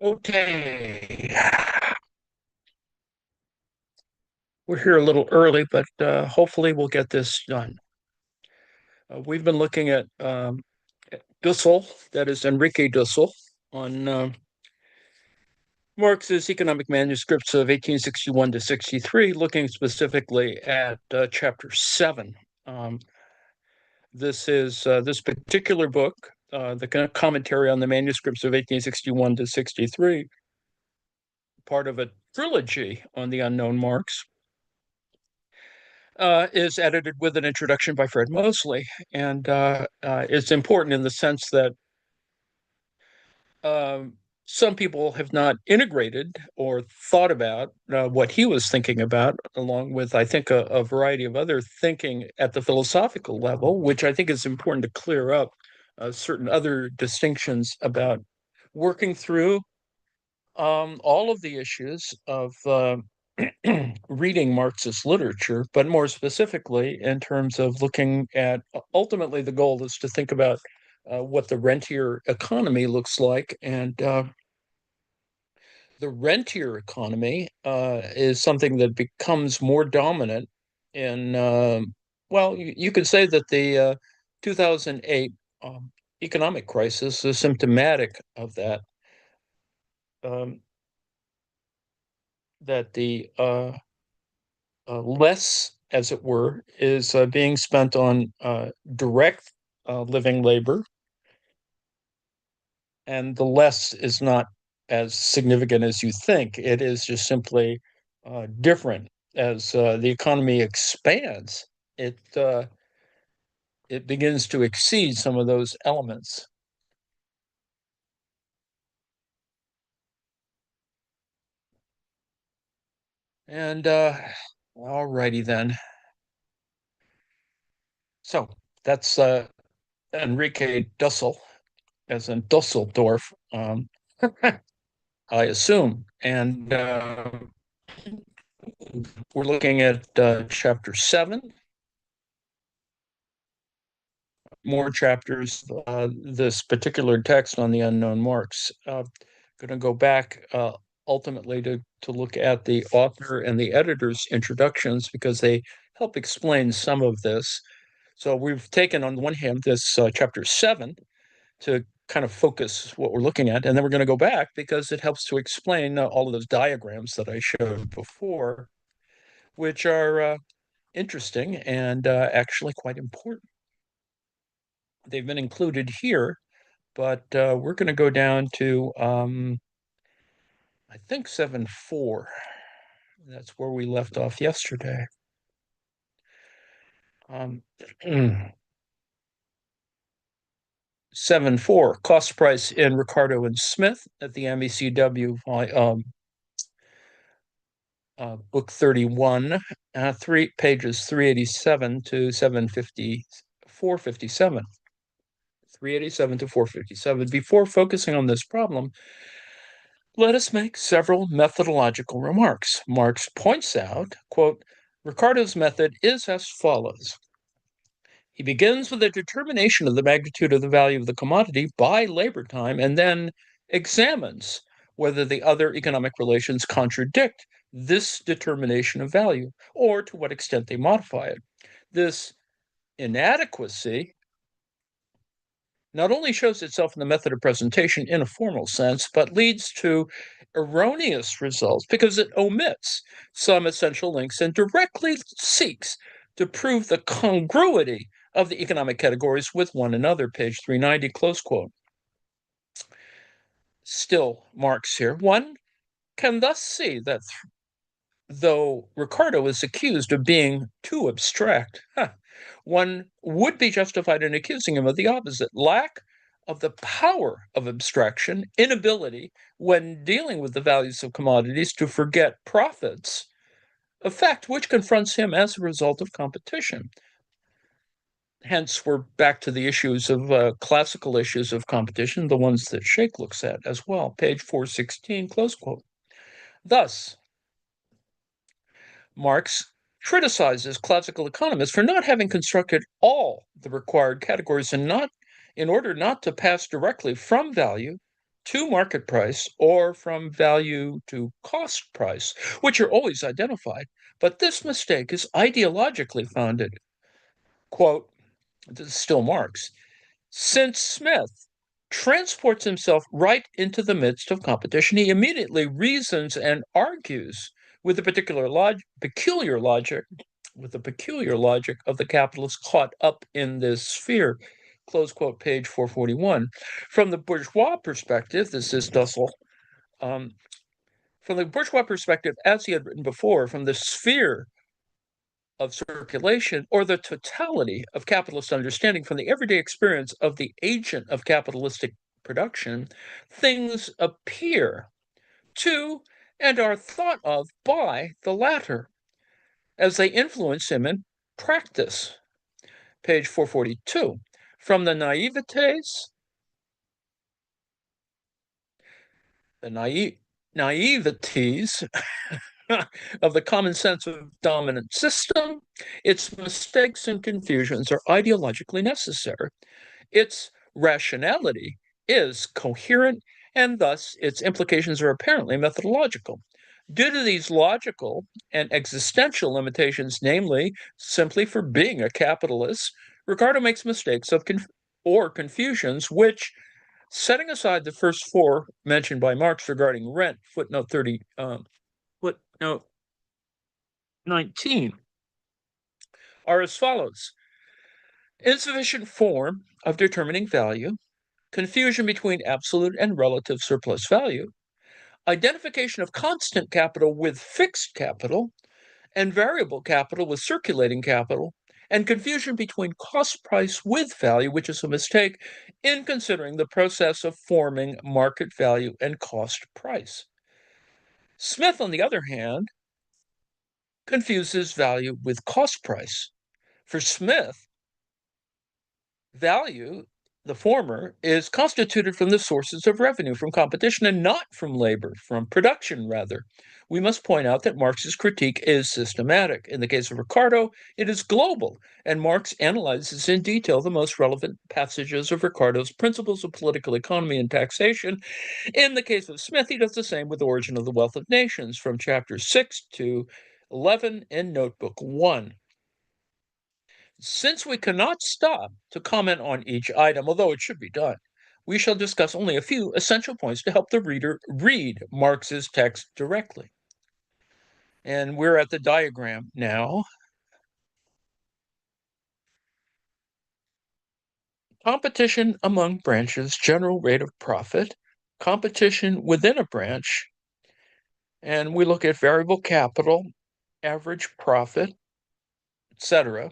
Okay. We're here a little early, but hopefully we'll get this done. We've been looking at Dussel, that is Enrique Dussel, on Marx's economic manuscripts of 1861 to 63, looking specifically at chapter 7. Um, this particular book, the commentary on the manuscripts of 1861 to 63, part of a trilogy on the unknown Marx, is edited with an introduction by Fred Mosley. And it's important in the sense that um, some people have not integrated or thought about what he was thinking about, along with, I think, a variety of other thinking at the philosophical level, which I think is important to clear up certain other distinctions about working through all of the issues of reading Marxist literature, but more specifically in terms of looking at ultimately the goal is to think about what the rentier economy looks like. And the rentier economy is something that becomes more dominant in, well, you could say that the 2008 economic crisis is symptomatic of that. Um, that the less, as it were, is being spent on direct living labor, and the less is not as significant as you think. It is just simply different as the economy expands. It it begins to exceed some of those elements. And all righty then. So that's Enrique Dussel, as in Dusseldorf. I assume. And we're looking at chapter 7, more chapters, this particular text on the unknown Marx. Going to go back ultimately to look at the author and the editor's introductions because they help explain some of this. So we've taken, on the one hand, this chapter 7 to kind of focus what we're looking at. And then we're going to go back because it helps to explain all of those diagrams that I showed before, which are interesting and actually quite important. They've been included here, but we're going to go down to, I think, 7.4. That's where we left off yesterday. Um, 7.4, cost price in Ricardo and Smith at the MECW book 31, three pages 387 to 750, 457. 387 to 457. Before focusing on this problem, let us make several methodological remarks. Marx points out, quote, Ricardo's method is as follows. He begins with a determination of the magnitude of the value of the commodity by labor time and then examines whether the other economic relations contradict this determination of value or to what extent they modify it. This inadequacy not only shows itself in the method of presentation in a formal sense, but leads to erroneous results because it omits some essential links and directly seeks to prove the congruity of the economic categories with one another, page 390, close quote. Still, Marx here. One can thus see that though Ricardo is accused of being too abstract, one would be justified in accusing him of the opposite lack of the power of abstraction, inability when dealing with the values of commodities to forget profits, a fact which confronts him as a result of competition. Hence, we're back to the issues of classical issues of competition, the ones that Sheikh looks at as well, page 416, close quote. Thus, Marx criticizes classical economists for not having constructed all the required categories and not in order not to pass directly from value to market price or from value to cost price, which are always identified. But this mistake is ideologically founded. Quote, this is still Marx, since Smith transports himself right into the midst of competition, he immediately reasons and argues with the peculiar logic of the capitalist caught up in this sphere. Close quote, page 441. From the bourgeois perspective, this is Dussel, from the bourgeois perspective, as he had written before, from the sphere of circulation or the totality of capitalist understanding, from the everyday experience of the agent of capitalistic production, things appear to and are thought of by the latter as they influence him in practice. Page 442. From the naivetes of the common sense of dominant system, its mistakes and confusions are ideologically necessary. Its rationality is coherent, and thus its implications are apparently methodological. Due to these logical and existential limitations, namely simply for being a capitalist, Ricardo makes mistakes or confusions which, setting aside the first four mentioned by Marx regarding rent, footnote 19, are as follows: insufficient form of determining value, confusion between absolute and relative surplus value, identification of constant capital with fixed capital, and variable capital with circulating capital, and confusion between cost price with value, which is a mistake in considering the process of forming market value and cost price. Smith, on the other hand, confuses value with cost price. For Smith, value, the former, is constituted from the sources of revenue, from competition, and not from labor, from production, rather. We must point out that Marx's critique is systematic. In the case of Ricardo, it is global, and Marx analyzes in detail the most relevant passages of Ricardo's Principles of Political Economy and Taxation. In the case of Smith, he does the same with Origin of the Wealth of Nations, from chapters 6 to 11 in Notebook 1. Since we cannot stop to comment on each item, although it should be done, we shall discuss only a few essential points to help the reader read Marx's text directly. And we're at the diagram now. Competition among branches, general rate of profit, competition within a branch, and we look at variable capital, average profit, etc.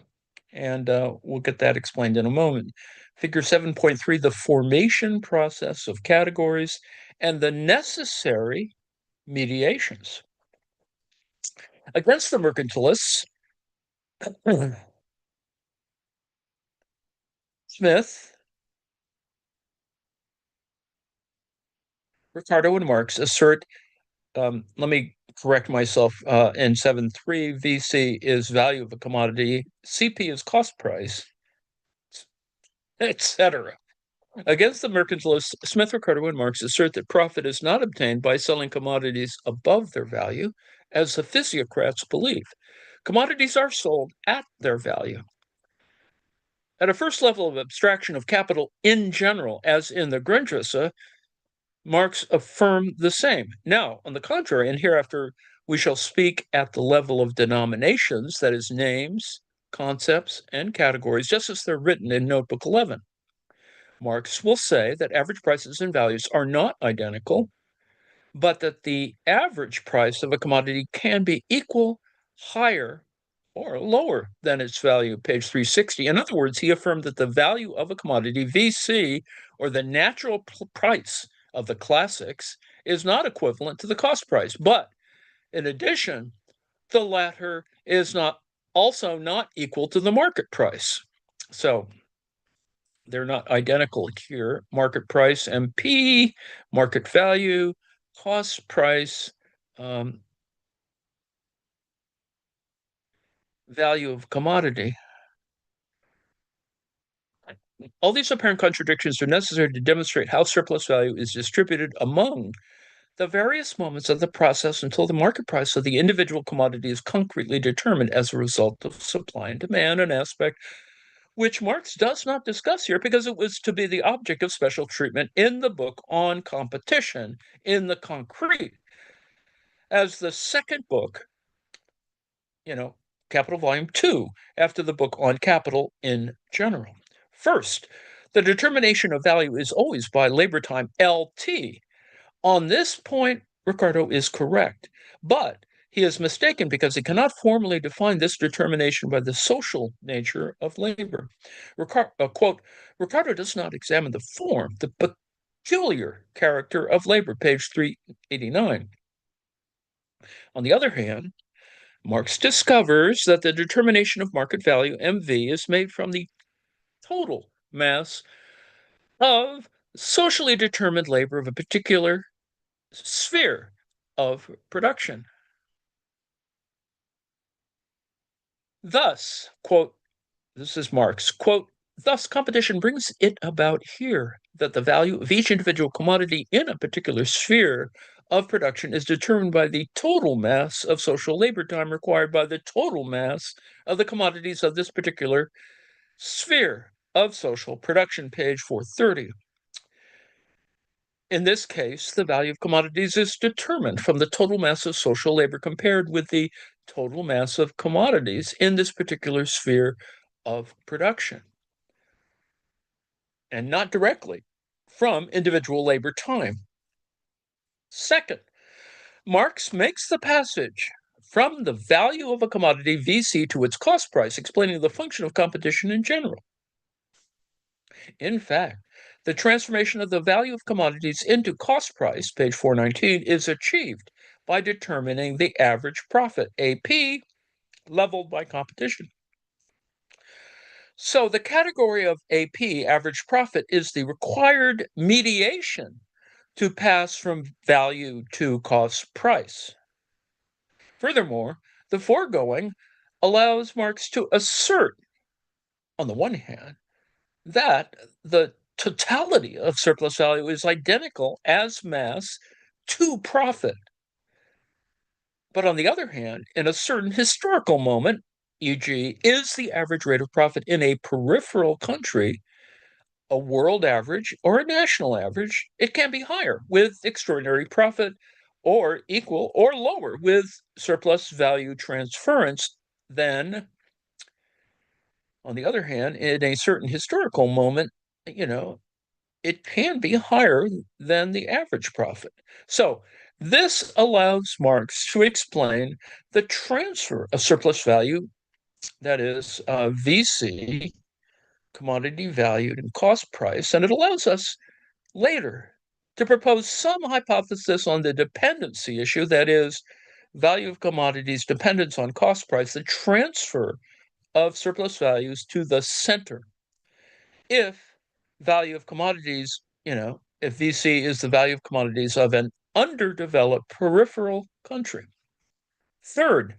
And we'll get that explained in a moment. Figure 7.3, the formation process of categories and the necessary mediations. Against the mercantilists, Smith, Ricardo, and Marx assert, let me correct myself, in 7.3, VC is value of a commodity, CP is cost price, etc. Against the mercantilists, Smith, Ricardo, and Marx assert that profit is not obtained by selling commodities above their value, as the physiocrats believe. Commodities are sold at their value. At a first level of abstraction of capital in general, as in the Grundrisse, Marx affirmed the same. Now, on the contrary, and hereafter we shall speak at the level of denominations, that is, names, concepts, and categories, just as they're written in Notebook 11. Marx will say that average prices and values are not identical, but that the average price of a commodity can be equal, higher, or lower than its value, page 360. In other words, he affirmed that the value of a commodity, VC, or the natural price of the classics, is not equivalent to the cost price. But in addition, the latter is also not equal to the market price. So they're not identical here. Market price, MP, market value, cost price, value of commodity. All these apparent contradictions are necessary to demonstrate how surplus value is distributed among the various moments of the process until the market price of the individual commodity is concretely determined as a result of supply and demand, an aspect which Marx does not discuss here because it was to be the object of special treatment in the book on competition in the concrete. As the second book, Capital Volume 2, after the book on capital in general. First, the determination of value is always by labor time LT. On this point, Ricardo is correct, but he is mistaken because he cannot formally define this determination by the social nature of labor. Quote, Ricardo does not examine the form, the peculiar character of labor, page 389. On the other hand, Marx discovers that the determination of market value, MV, is made from the total mass of socially determined labor of a particular sphere of production. Thus, quote, this is Marx, quote, thus competition brings it about here that the value of each individual commodity in a particular sphere of production is determined by the total mass of social labor time required by the total mass of the commodities of this particular sphere of social production, page 430. In this case, the value of commodities is determined from the total mass of social labor compared with the total mass of commodities in this particular sphere of production, and not directly from individual labor time. Second, Marx makes the passage from the value of a commodity VC to its cost price, explaining the function of competition in general. In fact, the transformation of the value of commodities into cost price, page 419, is achieved by determining the average profit, AP, leveled by competition. So the category of AP, average profit, is the required mediation to pass from value to cost price. Furthermore, the foregoing allows Marx to assert, on the one hand, that the totality of surplus value is identical as mass to profit. But on the other hand, in a certain historical moment, e.g., is the average rate of profit in a peripheral country a world average or a national average, it can be higher with extraordinary profit or equal or lower with surplus value transference than, on the other hand, in a certain historical moment, it can be higher than the average profit. So this allows Marx to explain the transfer of surplus value, that is VC, commodity valued and cost price, and it allows us later to propose some hypothesis on the dependency issue, that is, value of commodities dependence on cost price, the transfer of surplus values to the center. If value of commodities, if VC is the value of commodities of an underdeveloped peripheral country. Third,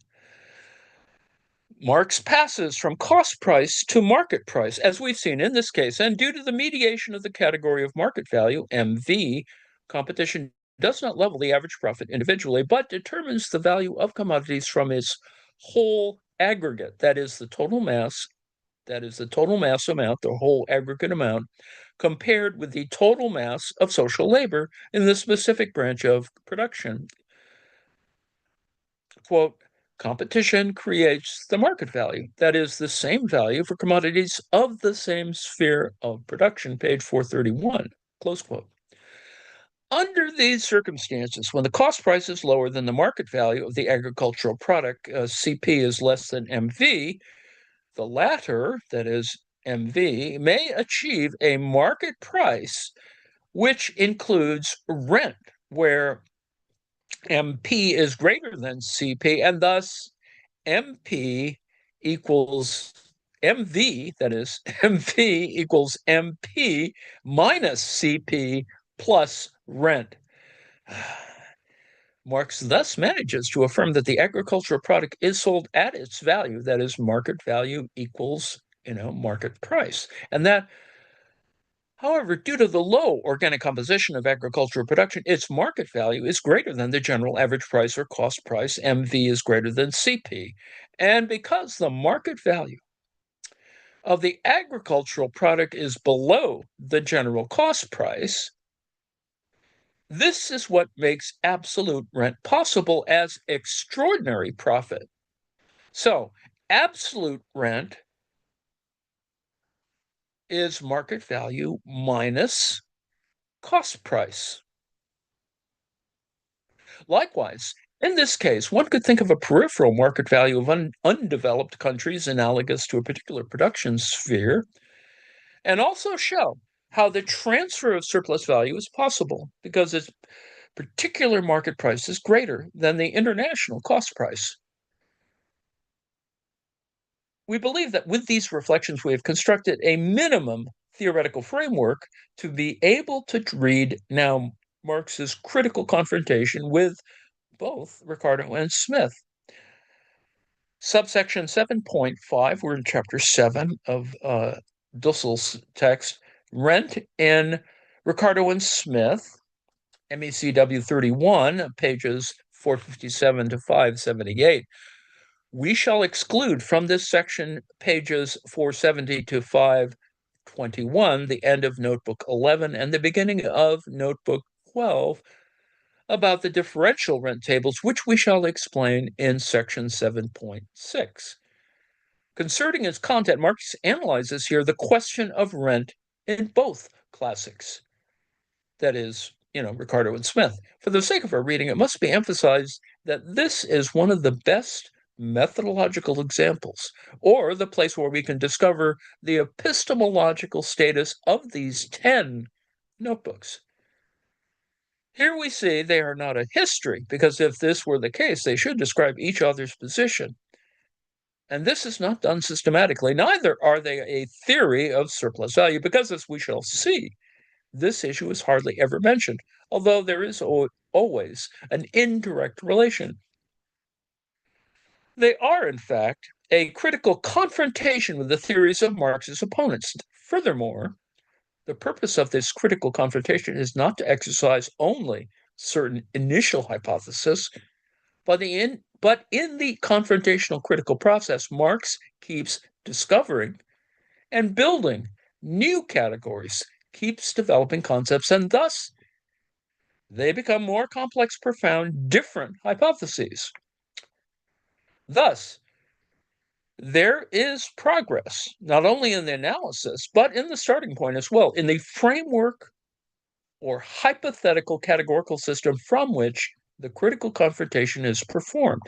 Marx passes from cost price to market price, as we've seen in this case, and due to the mediation of the category of market value, MV, competition does not level the average profit individually, but determines the value of commodities from its whole aggregate, that is the total mass amount, the whole aggregate amount, compared with the total mass of social labor in the specific branch of production. Quote, competition creates the market value, that is the same value for commodities of the same sphere of production, page 431, close quote. Under these circumstances, when the cost price is lower than the market value of the agricultural product, CP is less than MV, the latter, that is MV, may achieve a market price which includes rent, where MP is greater than CP, and thus MP equals MV, that is, MV equals MP minus CP plus rent. Marx thus manages to affirm that the agricultural product is sold at its value, that is, market value equals, market price. And that However, due to the low organic composition of agricultural production, its market value is greater than the general average price or cost price. MV is greater than CP. And because the market value of the agricultural product is below the general cost price, this is what makes absolute rent possible as extraordinary profit. So, absolute rent is market value minus cost price. Likewise, in this case, one could think of a peripheral market value of undeveloped countries analogous to a particular production sphere, and also show how the transfer of surplus value is possible because its particular market price is greater than the international cost price. We believe that with these reflections, we have constructed a minimum theoretical framework to be able to read now Marx's critical confrontation with both Ricardo and Smith. Subsection 7.5, we're in chapter 7 of Dussel's text, rent in Ricardo and Smith, MECW 31, pages 457 to 578. We shall exclude from this section pages 470 to 521, the end of Notebook 11 and the beginning of Notebook 12, about the differential rent tables, which we shall explain in section 7.6. Concerning its content, Marx analyzes here the question of rent in both classics, that is, Ricardo and Smith. For the sake of our reading, it must be emphasized that this is one of the best methodological examples, or the place where we can discover the epistemological status of these 10 notebooks. Here we see they are not a history, because if this were the case, they should describe each other's position. And this is not done systematically. Neither are they a theory of surplus value, because as we shall see, this issue is hardly ever mentioned, although there is always an indirect relation. They are, in fact, a critical confrontation with the theories of Marx's opponents. Furthermore, the purpose of this critical confrontation is not to exercise only certain initial hypotheses, but in the confrontational critical process, Marx keeps discovering and building new categories, keeps developing concepts, and thus they become more complex, profound, different hypotheses. Thus, there is progress, not only in the analysis, but in the starting point as well, in the framework or hypothetical categorical system from which the critical confrontation is performed.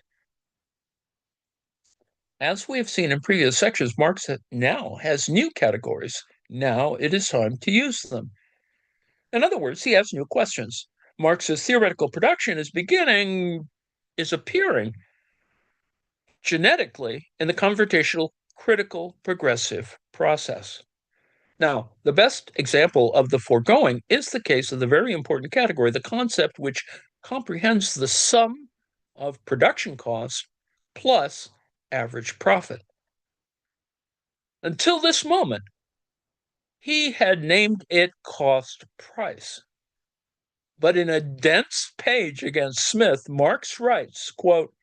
As we have seen in previous sections, Marx now has new categories. Now it is time to use them. In other words, he has new questions. Marx's theoretical production is appearing genetically in the confrontational critical progressive process. Now, the best example of the foregoing is the case of the very important category, the concept which comprehends the sum of production costs plus average profit. Until this moment, he had named it cost price. But in a dense page against Smith, Marx writes, quote,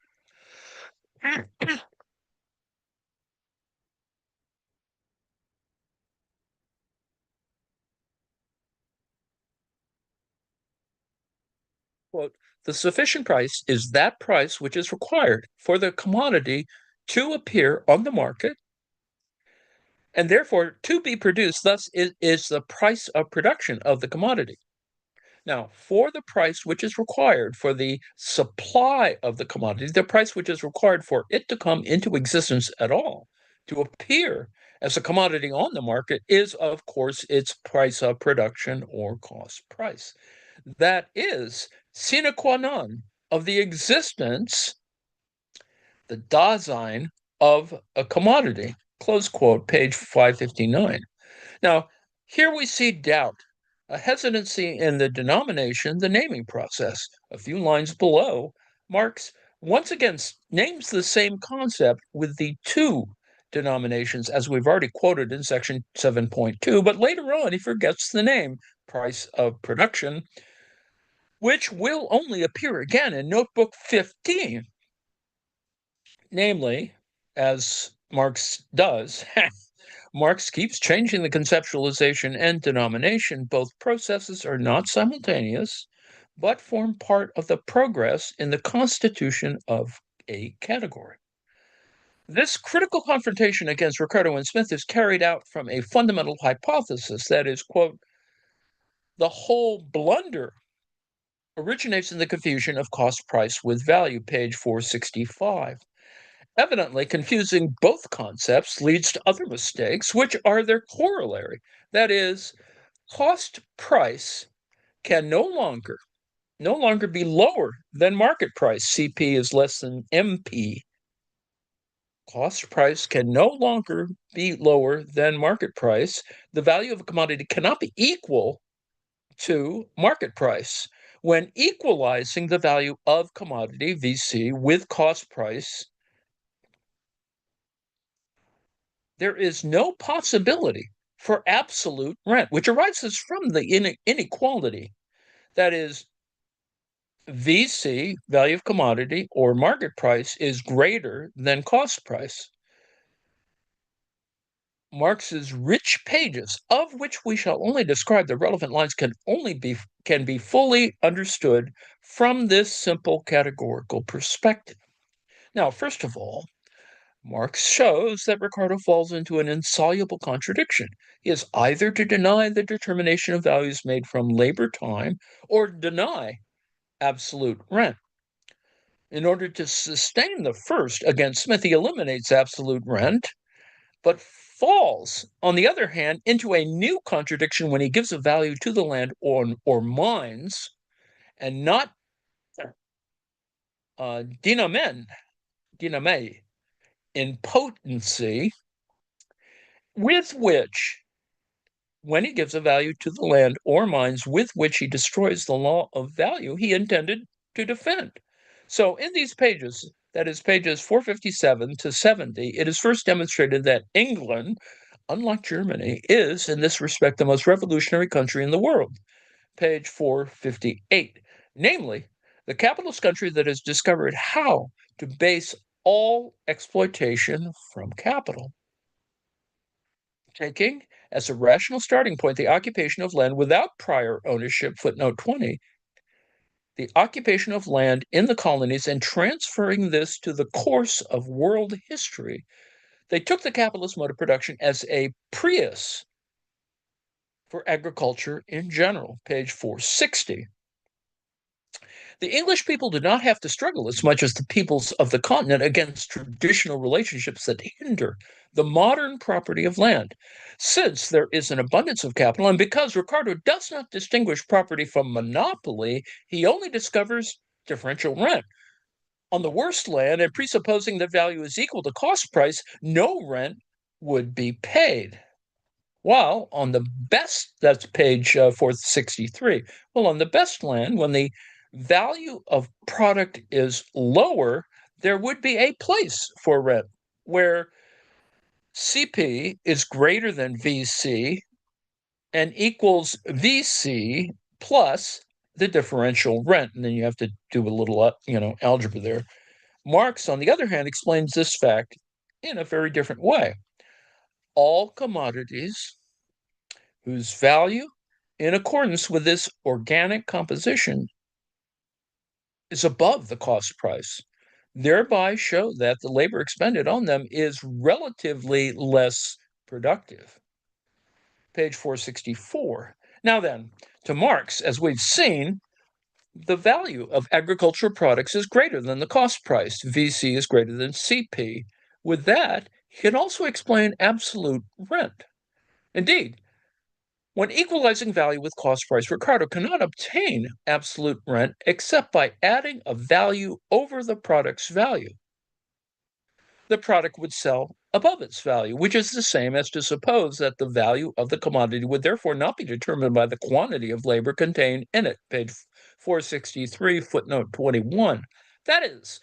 quote, the sufficient price is that price which is required for the commodity to appear on the market and therefore to be produced. Thus, it is the price of production of the commodity. Now, for the price which is required for the supply of the commodity, the price which is required for it to come into existence at all, to appear as a commodity on the market, is, of course, its price of production or cost price. That is sine qua non of the existence, the Dasein of a commodity. Close quote, page 559. Now, here we see doubt, a hesitancy in the denomination, the naming process. A few lines below, Marx once again names the same concept with the two denominations, as we've already quoted in section 7.2, but later on he forgets the name, price of production, which will only appear again in notebook 15. Namely, as Marx does, Marx keeps changing the conceptualization and denomination. Both processes are not simultaneous, but form part of the progress in the constitution of a category. This critical confrontation against Ricardo and Smith is carried out from a fundamental hypothesis that is, quote, the whole blunder originates in the confusion of cost price with value, page 465. Evidently, confusing both concepts leads to other mistakes, which are their corollary. That is, cost price can no longer be lower than market price. CP is less than MP. Cost price can no longer be lower than market price. The value of a commodity cannot be equal to market price. When equalizing the value of commodity, VC, with cost price, there is no possibility for absolute rent, which arises from the inequality. That is, VC, value of commodity, or market price is greater than cost price. Marx's rich pages, of which we shall only describe the relevant lines, can be fully understood from this simple categorical perspective. Now, first of all, Marx shows that Ricardo falls into an insoluble contradiction. He is either to deny the determination of values made from labor time or deny absolute rent. In order to sustain the first against Smith, he eliminates absolute rent, but falls, on the other hand, into a new contradiction when he gives a value to the land or mines and not dyname in potency, with which, when he gives a value to the land or mines with which he destroys the law of value he intended to defend. So in these pages, that is pages 457 to 70, it is first demonstrated that England, unlike Germany, is in this respect the most revolutionary country in the world. Page 458. Namely, the capitalist country that has discovered how to base all exploitation from capital, taking as a rational starting point the occupation of land without prior ownership, footnote 20, the occupation of land in the colonies, and transferring this to the course of world history. They took the capitalist mode of production as a prius for agriculture in general, page 460. The English people did not have to struggle as much as the peoples of the continent against traditional relationships that hinder the modern property of land, since there is an abundance of capital, and because Ricardo does not distinguish property from monopoly, he only discovers differential rent. On the worst land, and presupposing that value is equal to cost price, no rent would be paid. While on the best, that's page 463, well, on the best land, when the value of product is lower, there would be a place for rent where CP is greater than VC and equals VC plus the differential rent. And then you have to do a little, algebra there. Marx, on the other hand, explains this fact in a very different way. All commodities whose value, in accordance with this organic composition, is above the cost price, thereby show that the labor expended on them is relatively less productive. Page 464. Now then, to Marx, as we've seen, the value of agricultural products is greater than the cost price. VC is greater than CP. With that, he can also explain absolute rent. Indeed, when equalizing value with cost price, Ricardo cannot obtain absolute rent except by adding a value over the product's value. The product would sell above its value, which is the same as to suppose that the value of the commodity would therefore not be determined by the quantity of labor contained in it. Page 463, footnote 21. That is,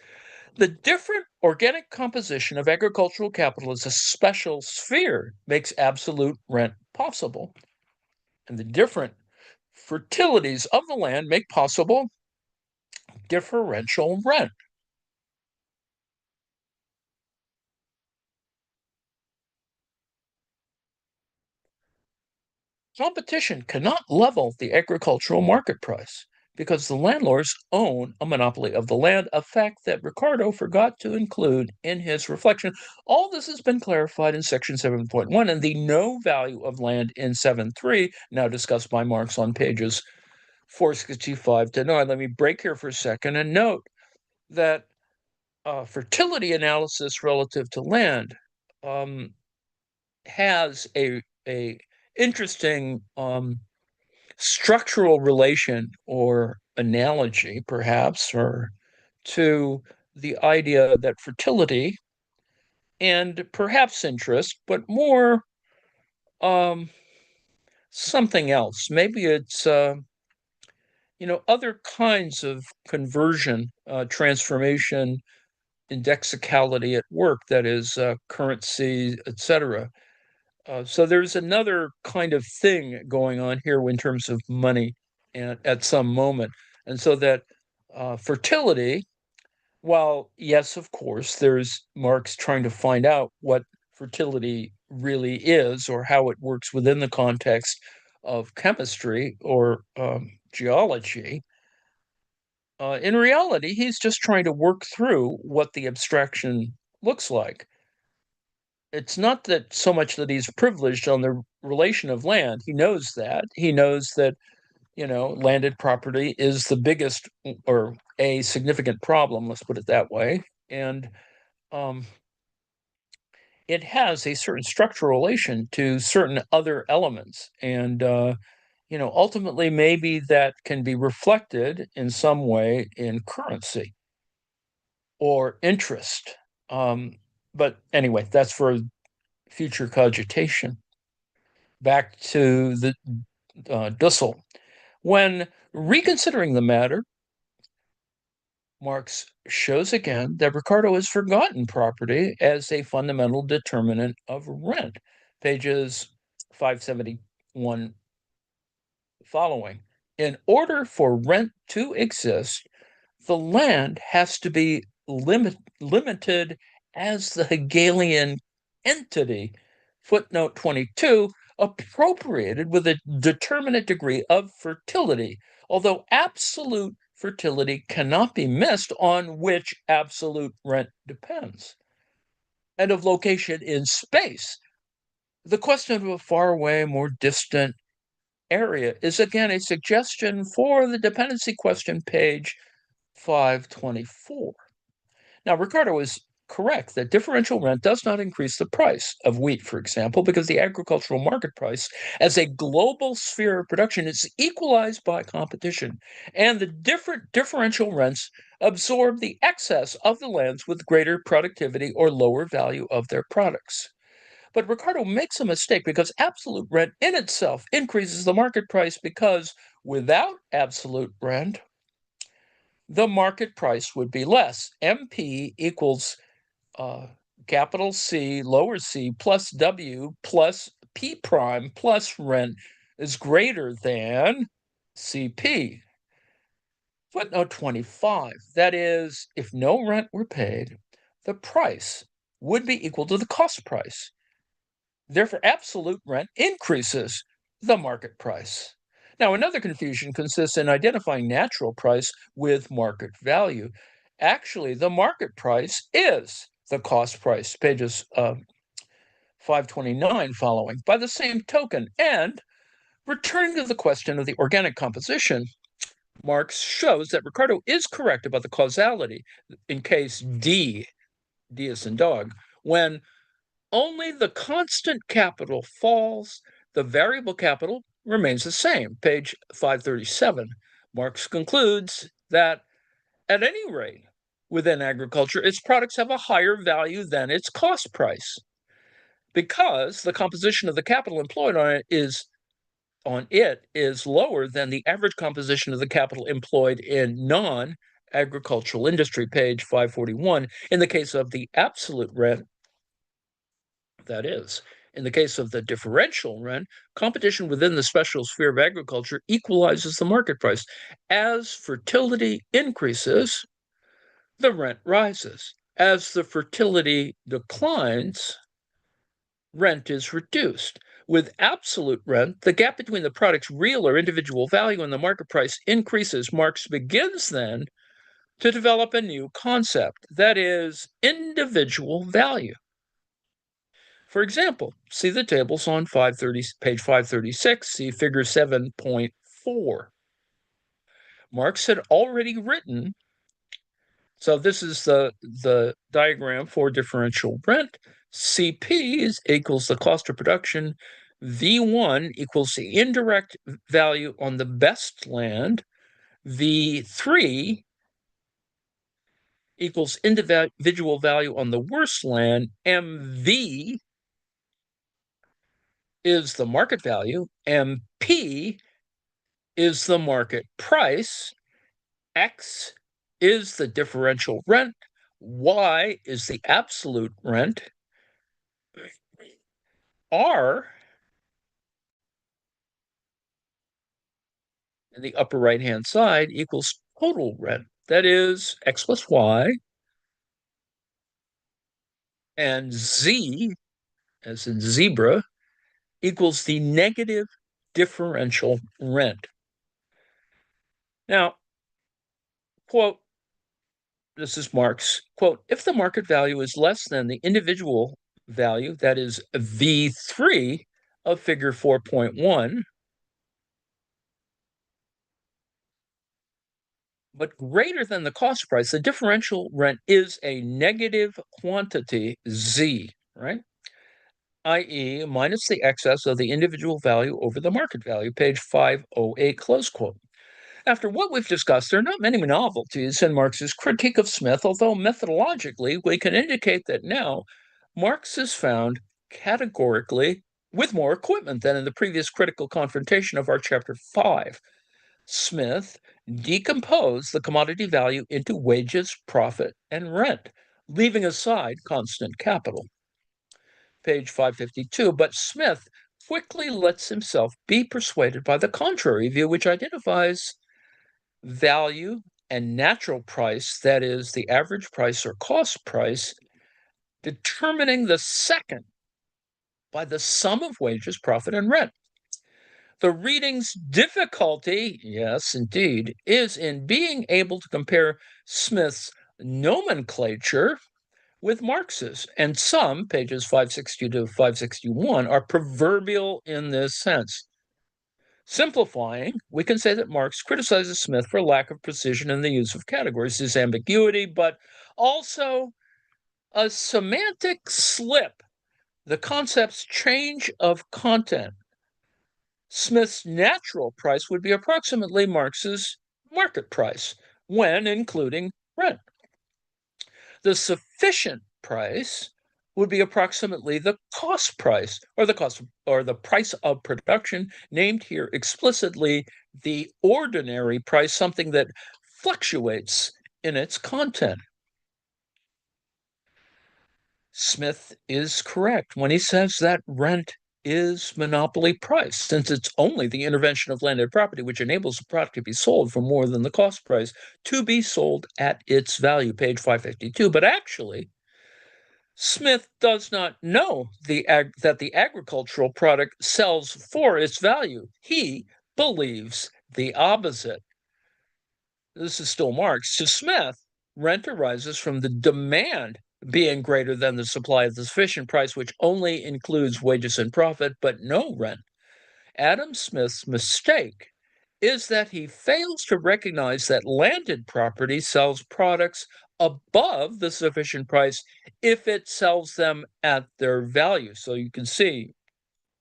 The different organic composition of agricultural capital as a special sphere makes absolute rent possible. And the different fertilities of the land make possible differential rent. Competition cannot level the agricultural market price because the landlords own a monopoly of the land, a fact that Ricardo forgot to include in his reflection. All this has been clarified in section 7.1 and the no value of land in 7.3, now discussed by Marx on pages 465 to 9. Let me break here for a second and note that fertility analysis relative to land has a interesting structural relation or analogy, perhaps, or to the idea that fertility and perhaps interest, but more um, something else. Maybe it's other kinds of conversion, transformation, indexicality at work, that is currency, etc. So there's another kind of thing going on here in terms of money at some moment. And so that fertility, while yes, of course, there's Marx trying to find out what fertility really is or how it works within the context of chemistry or geology. In reality, he's just trying to work through what the abstraction looks like. It's not that so much that he's privileged on the relation of land. He knows that. He knows that, landed property is the biggest or a significant problem, let's put it that way. And um, it has a certain structural relation to certain other elements. And, ultimately, maybe that can be reflected in some way in currency or interest. But anyway, that's for future cogitation. Back to the Dussel. When reconsidering the matter, Marx shows again that Ricardo has forgotten property as a fundamental determinant of rent. Pages 571 following. In order for rent to exist, the land has to be limited as the Hegelian entity, footnote 22, appropriated with a determinate degree of fertility, although absolute fertility cannot be missed, on which absolute rent depends, and of location in space. The question of a far away, more distant area is again a suggestion for the dependency question, page 524. Now, Ricardo is correct that differential rent does not increase the price of wheat, for example, because the agricultural market price as a global sphere of production is equalized by competition, and the different differential rents absorb the excess of the lands with greater productivity or lower value of their products. But Ricardo makes a mistake because absolute rent in itself increases the market price, because without absolute rent, the market price would be less. MP equals capital C, lower c, plus W plus P prime plus rent is greater than CP. Footnote 25. That is, if no rent were paid, the price would be equal to the cost price. Therefore, absolute rent increases the market price. Now, another confusion consists in identifying natural price with market value. Actually, the market price is the cost price, pages 529 following. By the same token, and returning to the question of the organic composition, Marx shows that Ricardo is correct about the causality in case D is in dog, when only the constant capital falls, the variable capital remains the same. Page 537. Marx concludes that at any rate, within agriculture, its products have a higher value than its cost price, because the composition of the capital employed on it is lower than the average composition of the capital employed in non agricultural industry, page 541. In the case of the absolute rent, that is, in the case of the differential rent, competition within the special sphere of agriculture equalizes the market price. As fertility increases, the rent rises. As the fertility declines, rent is reduced. With absolute rent, the gap between the product's real or individual value and the market price increases. Marx begins then to develop a new concept, that is, individual value. For example, see the tables on page 536, see figure 7.4. Marx had already written, so this is the diagram for differential rent. CP equals the cost of production. V1 equals the indirect value on the best land. V3 equals individual value on the worst land. MV is the market value. MP is the market price. X is the differential rent. Y is the absolute rent. R in the upper right-hand side equals total rent. That is X plus Y. And Z, as in zebra, equals the negative differential rent. Now, quote, this is Marx, quote, if the market value is less than the individual value, that is V3 of figure 4.1, but greater than the cost price, the differential rent is a negative quantity, Z, right? i.e. minus the excess of the individual value over the market value, page 508, close quote. After what we've discussed, there are not many novelties in Marx's critique of Smith, although methodologically we can indicate that now Marx is found categorically with more equipment than in the previous critical confrontation of our chapter 5. Smith decomposed the commodity value into wages, profit, and rent, leaving aside constant capital. Page 552, but Smith quickly lets himself be persuaded by the contrary view, which identifies value and natural price, that is, the average price or cost price, determining the second by the sum of wages, profit, and rent. The reading's difficulty, yes, indeed, is in being able to compare Smith's nomenclature with Marx's, and some, pages 560 to 561, are proverbial in this sense. Simplifying, we can say that Marx criticizes Smith for lack of precision in the use of categories, his ambiguity, but also a semantic slip, the concept's change of content. Smith's natural price would be approximately Marx's market price when including rent. The sufficient price would be approximately the cost price, or the price of production, named here explicitly the ordinary price, something that fluctuates in its content. Smith is correct when he says that rent is monopoly price, since it's only the intervention of landed property which enables the product to be sold for more than the cost price to be sold at its value, page 552. But actually, Smith does not know that the agricultural product sells for its value. He believes the opposite. This is still Marx. To Smith, rent arises from the demand being greater than the supply of the sufficient price, which only includes wages and profit, but no rent. Adam Smith's mistake is that he fails to recognize that landed property sells products above the sufficient price if it sells them at their value. So you can see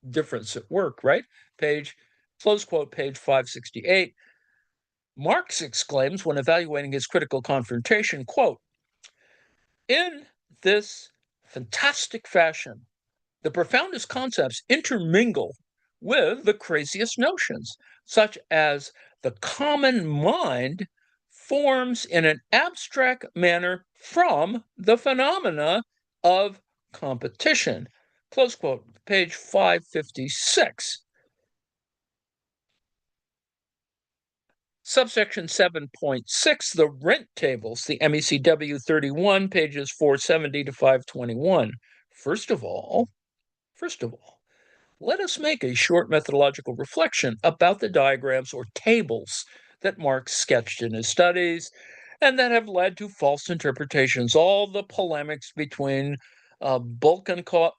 difference at work, right? Close quote, page 568. Marx exclaims when evaluating his critical confrontation, quote, in this fantastic fashion, the profoundest concepts intermingle with the craziest notions, such as the common mind forms in an abstract manner from the phenomena of competition. Close quote, page 556. Subsection 7.6, the rent tables, the MECW 31, pages 470 to 521. First of all, let us make a short methodological reflection about the diagrams or tables that Marx sketched in his studies and that have led to false interpretations. All the polemics between Bulgakov,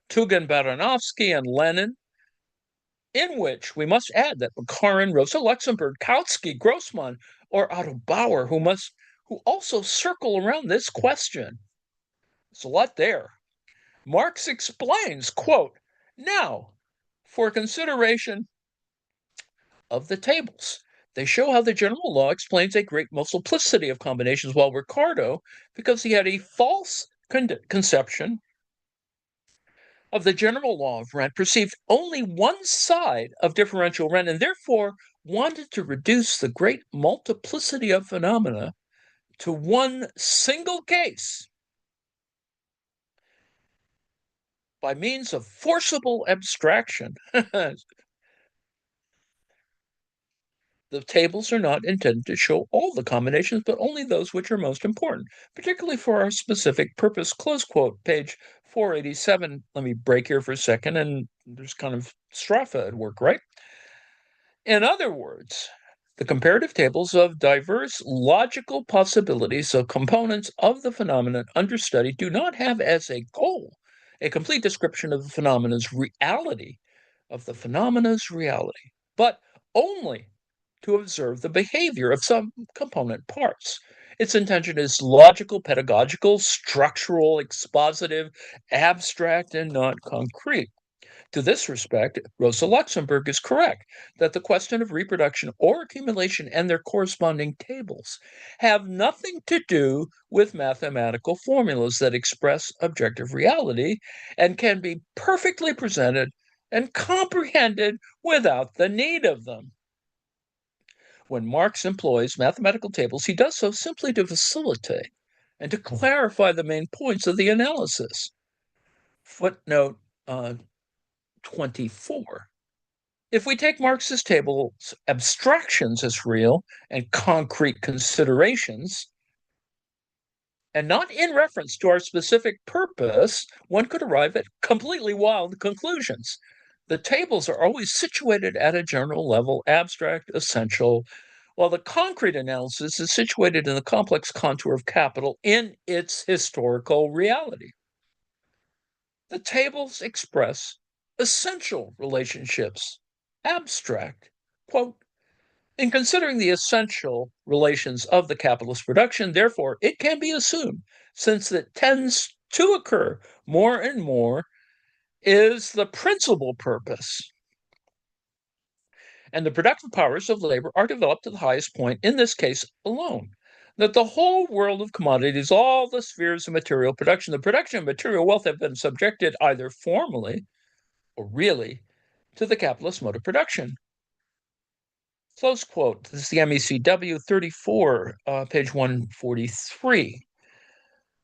Tugan-Baranovsky, and Lenin, in which we must add that Bukharin, Rosa Luxemburg, Kautsky, Grossman, or Otto Bauer, who also circle around this question. There's a lot there. Marx explains, quote, now, for consideration of the tables, they show how the general law explains a great multiplicity of combinations, while Ricardo, because he had a false conception of the general law of rent, perceived only one side of differential rent and therefore wanted to reduce the great multiplicity of phenomena to one single case by means of forcible abstraction. The tables are not intended to show all the combinations, but only those which are most important, particularly for our specific purpose. Close quote, page 487. Let me break here for a second, and there's kind of strophe at work, right? In other words, the comparative tables of diverse logical possibilities of components of the phenomenon under study do not have as a goal a complete description of the phenomena's reality, but only to observe the behavior of some component parts. Its intention is logical, pedagogical, structural, expositive, abstract, and not concrete. To this respect, Rosa Luxemburg is correct that the question of reproduction or accumulation and their corresponding tables have nothing to do with mathematical formulas that express objective reality and can be perfectly presented and comprehended without the need of them. When Marx employs mathematical tables, he does so simply to facilitate and to clarify the main points of the analysis. Footnote 24. If we take Marx's table's abstractions as real and concrete considerations, and not in reference to our specific purpose, one could arrive at completely wild conclusions. The tables are always situated at a general level, abstract, essential, while the concrete analysis is situated in the complex contour of capital in its historical reality. The tables express essential relationships, abstract. Quote, in considering the essential relations of the capitalist production, therefore, it can be assumed, since it tends to occur more and more, is the principal purpose. And the productive powers of labor are developed to the highest point, in this case alone. That the whole world of commodities, all the spheres of material production, the production of material wealth have been subjected either formally or really to the capitalist mode of production. Close quote. This is the MECW 34, page 143.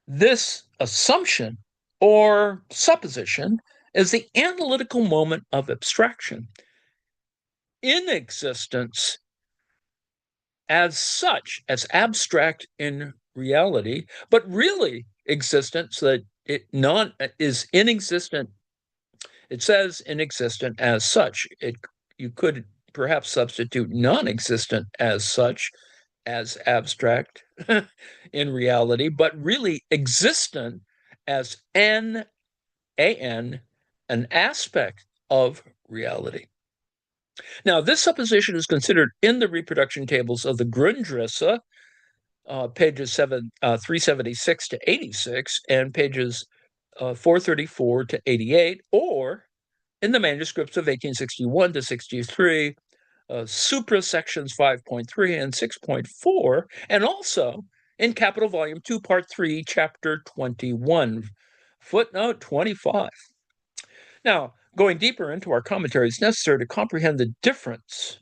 This assumption or supposition is the analytical moment of abstraction. In existence as such, as abstract in reality, but really existence that it is inexistent. It says inexistent as such. You could perhaps substitute non-existent as such, as abstract in reality, but really existent as an aspect of reality. Now, this supposition is considered in the reproduction tables of the Grundrisse, pages 376 to 86, and pages 434 to 88, or in the manuscripts of 1861 to 63, supra sections 5.3 and 6.4, and also in Capital Volume 2, Part 3, Chapter 21, footnote 25. Now, going deeper into our commentary, it's necessary to comprehend the difference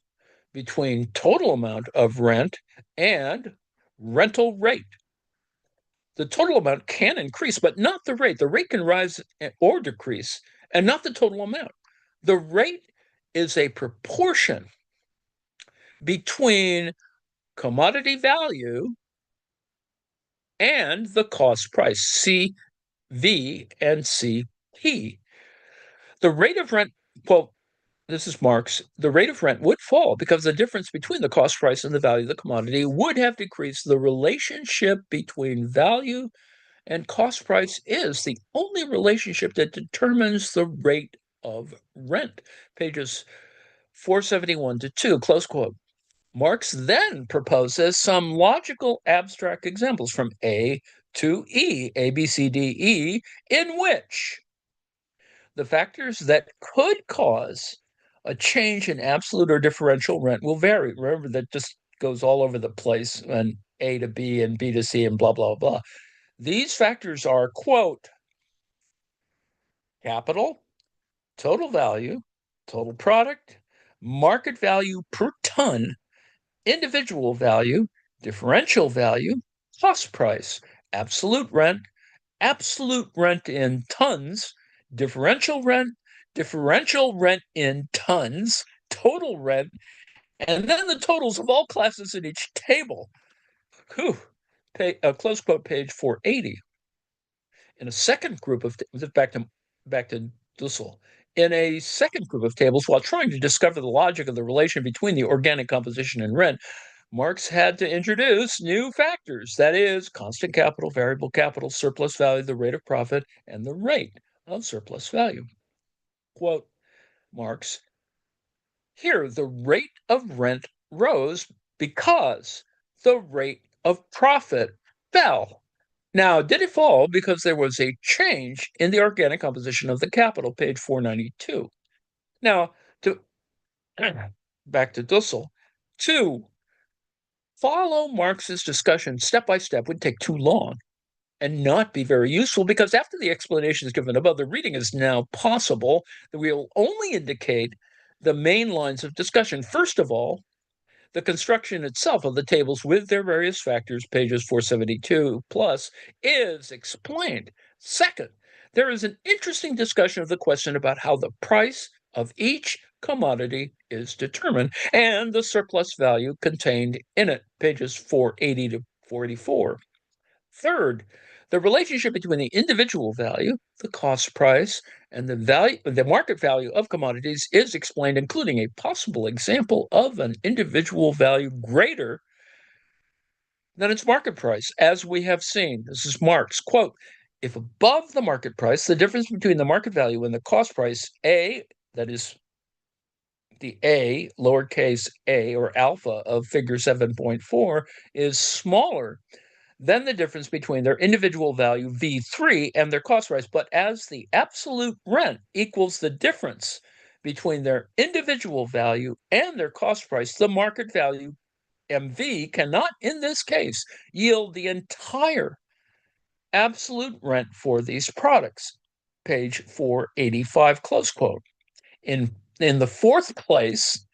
between total amount of rent and rental rate. The total amount can increase, but not the rate. The rate can rise or decrease, and not the total amount. The rate is a proportion between commodity value and the cost price, CV and CP. The rate of rent, well, this is Marx, the rate of rent would fall because the difference between the cost price and the value of the commodity would have decreased. The relationship between value and cost price is the only relationship that determines the rate of rent. Pages 471 to 2, close quote. Marx then proposes some logical abstract examples from A to E, A, B, C, D, E, in which the factors that could cause a change in absolute or differential rent will vary. Remember, that just goes all over the place, and A to B and B to C and blah, blah, blah. These factors are, quote, capital, total value, total product, market value per ton, individual value, differential value, cost price, absolute rent in tons, differential rent in tons, total rent, and then the totals of all classes in each table. Whew. Close quote, page 480. In a second group of back to Dussel. In a second group of tables, while trying to discover the logic of the relation between the organic composition and rent, Marx had to introduce new factors, that is, constant capital, variable capital, surplus value, the rate of profit, and the rate of surplus value. Quote Marx, here the rate of rent rose because the rate of profit fell. Now, did it fall because there was a change in the organic composition of the capital, page 492? Now, back to Dussel, to follow Marx's discussion step by step would take too long and not be very useful, because after the explanations given above, the reading is now possible that we will only indicate the main lines of discussion. First of all, the construction itself of the tables with their various factors, pages 472 plus, is explained. Second, there is an interesting discussion of the question about how the price of each commodity is determined and the surplus value contained in it, pages 480 to 484. Third, the relationship between the individual value, the cost price, and the market value of commodities is explained, including a possible example of an individual value greater than its market price, as we have seen. This is Marx. Quote, if above the market price, the difference between the market value and the cost price, A, that is the A, lowercase a, or alpha of figure 7.4, is smaller then the difference between their individual value, V3, and their cost price. But as the absolute rent equals the difference between their individual value and their cost price, the market value, MV, cannot, in this case, yield the entire absolute rent for these products. Page 485, close quote. In the fourth place,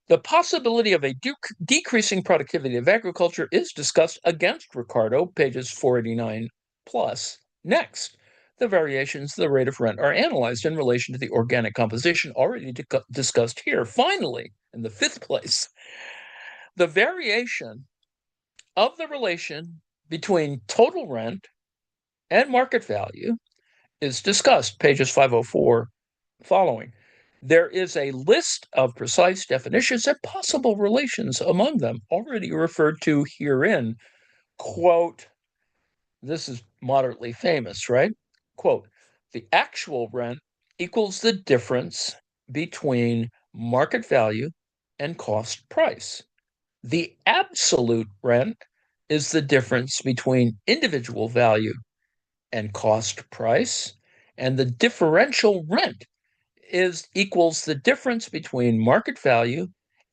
the possibility of a decreasing productivity of agriculture is discussed against Ricardo, pages 489 plus. Next, the variations of the rate of rent are analyzed in relation to the organic composition already discussed here. Finally, in the fifth place, the variation of the relation between total rent and market value is discussed, pages 504 following. There is a list of precise definitions and possible relations among them, already referred to herein. Quote, this is moderately famous, right? Quote, the actual rent equals the difference between market value and cost price. The absolute rent is the difference between individual value and cost price, and the differential rent equals the difference between market value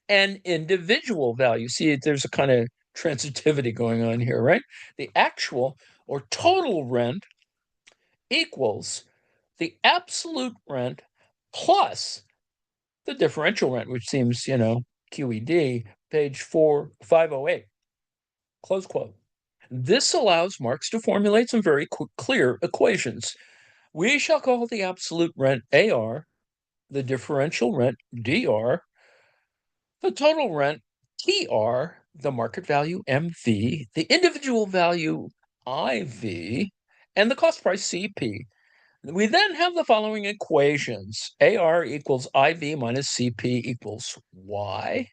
and individual value. See, there's a kind of transitivity going on here, right? The actual or total rent equals the absolute rent plus the differential rent, which seems, QED, page 508, close quote. This allows Marx to formulate some very clear equations. We shall call the absolute rent AR, the differential rent DR, the total rent TR, the market value MV, the individual value IV, and the cost price CP. We then have the following equations. AR equals IV minus CP equals Y.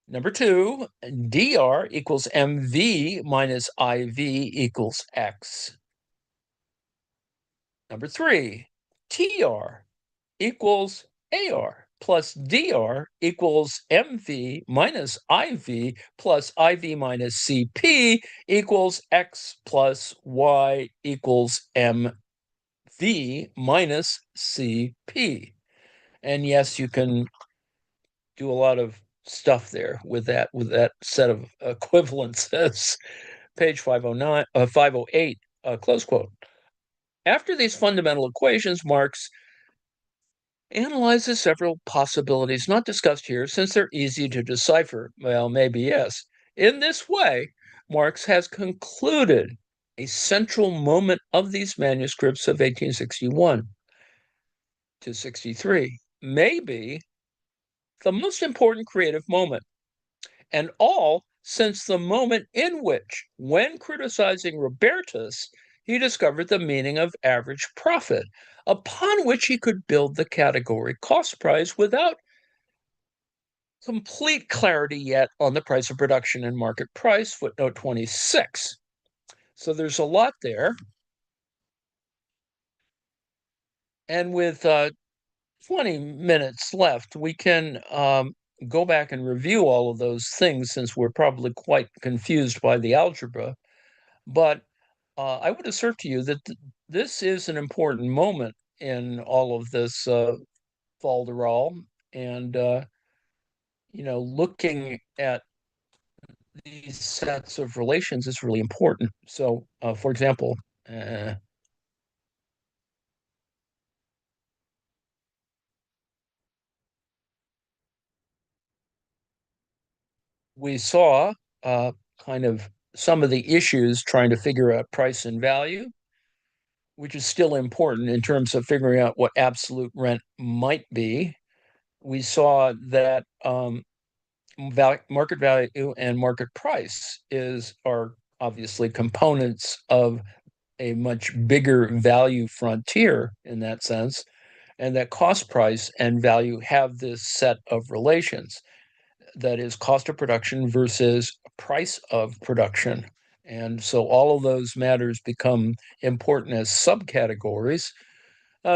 Number two, DR equals MV minus IV equals X. Number three, TR equals AR plus DR equals MV minus IV plus IV minus CP equals X plus Y equals MV minus CP. And yes, you can do a lot of stuff there with that set of equivalences. Page 509, 508, close quote. After these fundamental equations, Marx analyzes several possibilities not discussed here since they're easy to decipher. Well, maybe yes. In this way, Marx has concluded a central moment of these manuscripts of 1861 to 63, maybe the most important creative moment, and all since the moment in which, when criticizing Robertus, he discovered the meaning of average profit, upon which he could build the category cost price without complete clarity yet on the price of production and market price, footnote 26. So there's a lot there. And with 20 minutes left, we can go back and review all of those things since we're probably quite confused by the algebra. But I would assert to you that this is an important moment in all of this falderall, and looking at these sets of relations is really important. So, for example, we saw kind of some of the issues trying to figure out price and value, which is still important in terms of figuring out what absolute rent might be. We saw that market value and market price are obviously components of a much bigger value frontier in that sense, and that cost price and value have this set of relations, that is cost of production versus price of production. And so all of those matters become important as subcategories,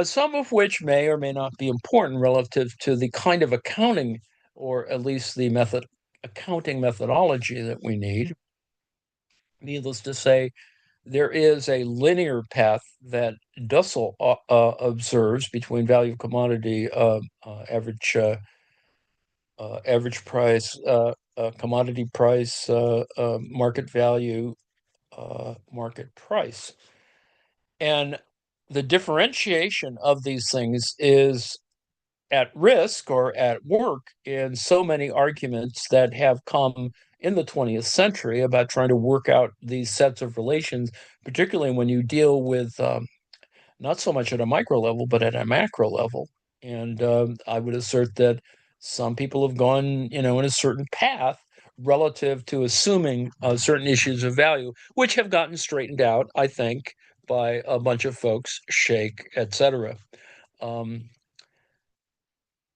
some of which may or may not be important relative to the kind of accounting, or at least the accounting methodology that we need. Needless to say, there is a linear path that Dussel observes between value of commodity, average price, commodity price, market value, market price. And the differentiation of these things is at risk or at work in so many arguments that have come in the 20th century about trying to work out these sets of relations, particularly when you deal with not so much at a micro level, but at a macro level. And I would assert that some people have gone, in a certain path relative to assuming certain issues of value, which have gotten straightened out, I think, by a bunch of folks, Shake, etc.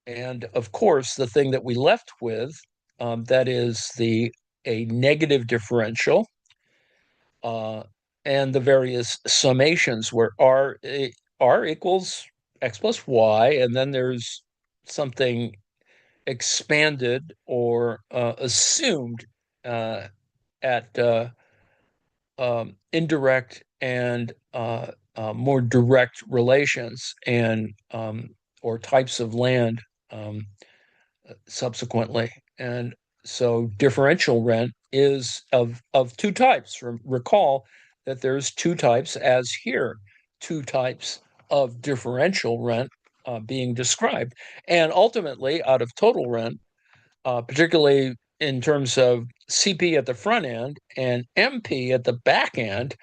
And of course, the thing that we left with, that is a negative differential, and the various summations where R equals X plus Y, and then there's something expanded or assumed at indirect and more direct relations and or types of land subsequently. And so differential rent is of two types. Recall that there's two types, as here, two types of differential rent. being described. And ultimately, out of total rent, particularly in terms of CP at the front end and MP at the back end,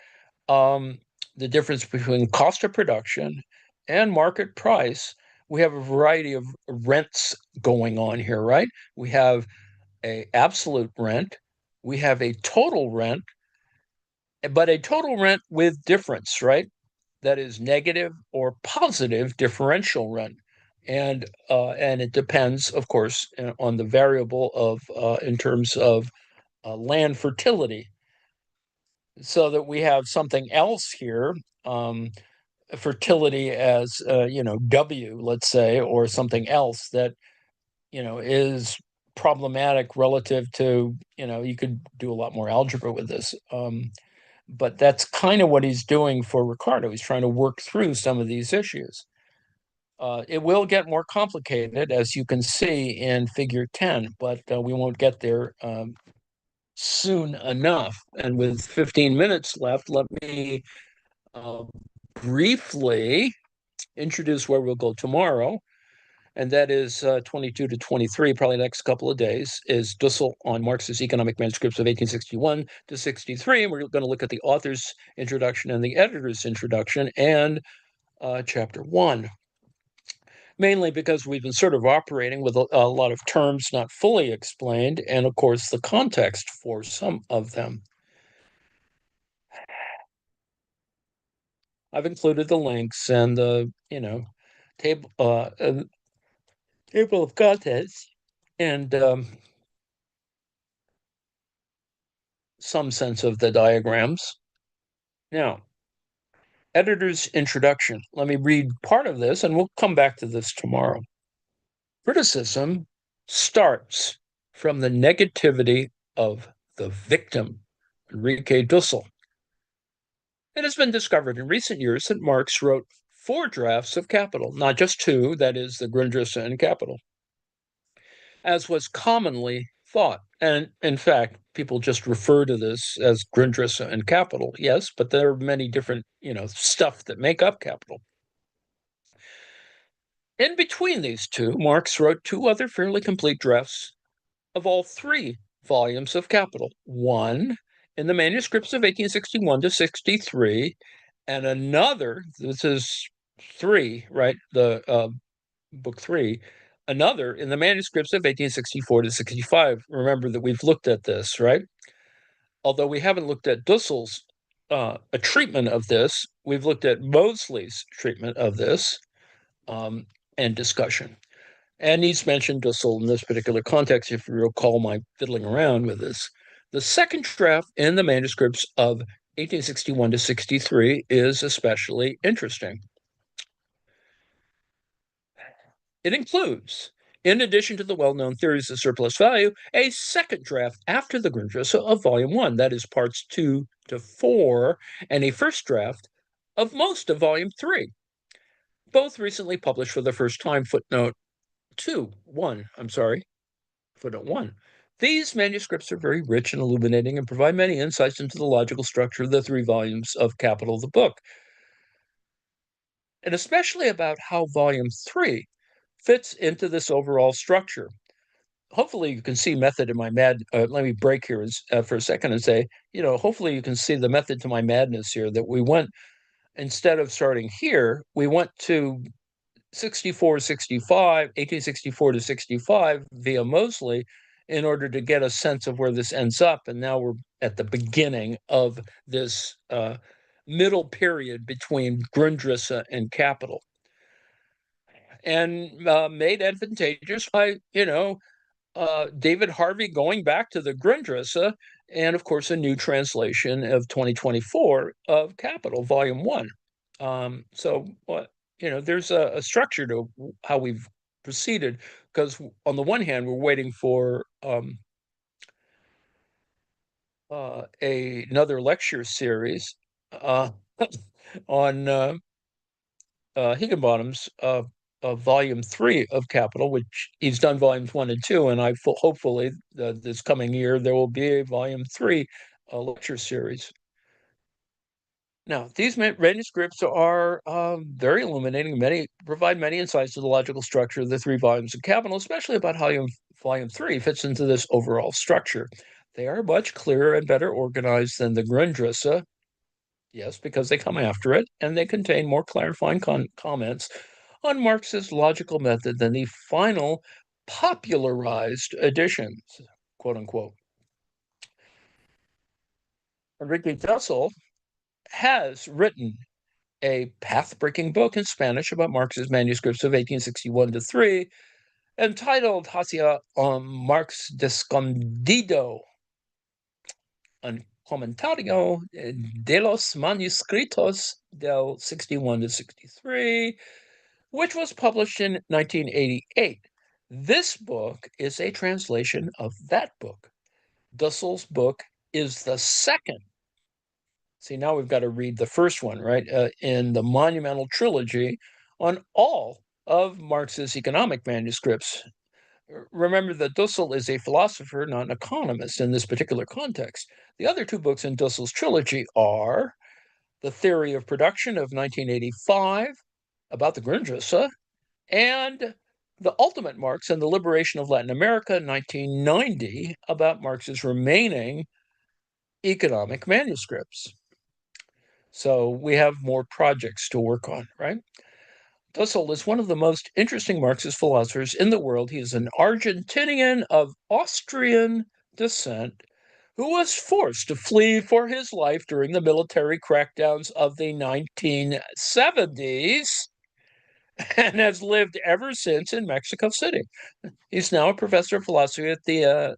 um, the difference between cost of production and market price, we have a variety of rents going on here, right? We have a absolute rent, we have a total rent, but a total rent with difference, right? That is negative or positive differential rent. And it depends, of course, on the variable of in terms of land fertility, so that we have something else here, um, fertility as W, let's say, or something else that is problematic relative to, you could do a lot more algebra with this. But that's kind of what he's doing for Ricardo. He's trying to work through some of these issues. It will get more complicated, as you can see in Figure 10, but we won't get there soon enough. And with 15 minutes left, let me uh, briefly introduce where we'll go tomorrow. And that is 22 to 23, probably the next couple of days, is Dussel on Marx's economic manuscripts of 1861 to 63. And we're going to look at the author's introduction and the editor's introduction and chapter 1. Mainly because we've been sort of operating with a lot of terms not fully explained, and of course the context for some of them. I've included the links and the table table of contents and some sense of the diagrams. Now, editor's introduction. Let me read part of this, and we'll come back to this tomorrow. Criticism starts from the negativity of the victim, Enrique Dussel. It has been discovered in recent years that Marx wrote 4 drafts of Capital, not just 2, that is, the Grundrisse and Capital, as was commonly thought. And in fact, people just refer to this as Grundrisse and Capital, yes, but there are many different, stuff that make up Capital. In between these two, Marx wrote 2 other fairly complete drafts of all 3 volumes of Capital. One in the manuscripts of 1861 to 63, and another, this is 3, right? The book 3, another in the manuscripts of 1864 to 65. Remember that we've looked at this, right? Although we haven't looked at Dussel's a treatment of this, we've looked at Mosley's treatment of this and discussion. And he's mentioned Dussel in this particular context, if you recall my fiddling around with this. The second draft in the manuscripts of 1861 to 63 is especially interesting. It includes, in addition to the well-known theories of surplus value, a second draft after the Grundrisse of Volume 1, that is parts 2 to 4, and a first draft of most of Volume 3, both recently published for the first time, footnote 1. These manuscripts are very rich and illuminating and provide many insights into the logical structure of the 3 volumes of Capital, the book, and especially about how Volume 3 fits into this overall structure. Hopefully you can see method in my let me break here for a second and say, hopefully you can see the method to my madness here, that we went, instead of starting here, we went to 1864 to 65 via Mosley in order to get a sense of where this ends up. And now we're at the beginning of this middle period between Grundrisse and Capital. And made advantageous by, David Harvey going back to the Grundrisse, and of course a new translation of 2024 of Capital, Volume 1. So there's a structure to how we've proceeded, because on the one hand, we're waiting for another lecture series on Higginbottom's Volume 3 of Capital, which he's done Volumes 1 and 2, and hopefully this coming year there will be a Volume 3 lecture series. Now, these manuscripts are very illuminating. Many provide many insights to the logical structure of the three volumes of Capital, especially about how volume 3 fits into this overall structure. They are much clearer and better organized than the Grundrisse, yes, because they come after it, and they contain more clarifying comments on Marx's logical method than the final popularized editions, quote unquote. Enrique Dussel has written a path-breaking book in Spanish about Marx's manuscripts of 1861 to 3, entitled Hacia Marx Descondido, un comentario de los manuscritos del 61 to 63, which was published in 1988. This book is a translation of that book. Dussel's book is the second. See, now we've got to read the first one, right? In the monumental trilogy on all of Marx's economic manuscripts. Remember that Dussel is a philosopher, not an economist in this particular context. The other two books in Dussel's trilogy are The Theory of Production of 1985, about the Grundrisse, and The Ultimate Marx and the Liberation of Latin America, 1990, about Marx's remaining economic manuscripts. So we have more projects to work on, right? Dussel is one of the most interesting Marxist philosophers in the world. He is an Argentinian of Austrian descent who was forced to flee for his life during the military crackdowns of the 1970s and has lived ever since in Mexico City. He's now a professor of philosophy at the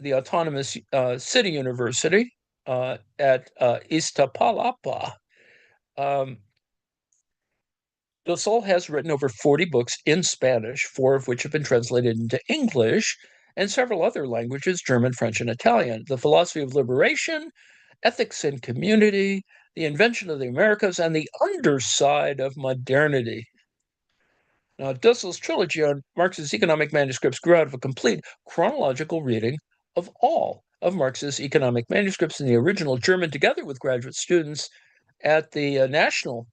autonomous city university at Iztapalapa. Dussel has written over 40 books in Spanish, 4 of which have been translated into English, and several other languages, German, French, and Italian. The Philosophy of Liberation, Ethics and Community, The Invention of the Americas, and The Underside of Modernity. Now, Dussel's trilogy on Marx's economic manuscripts grew out of a complete chronological reading of all of Marx's economic manuscripts in the original German, together with graduate students at the National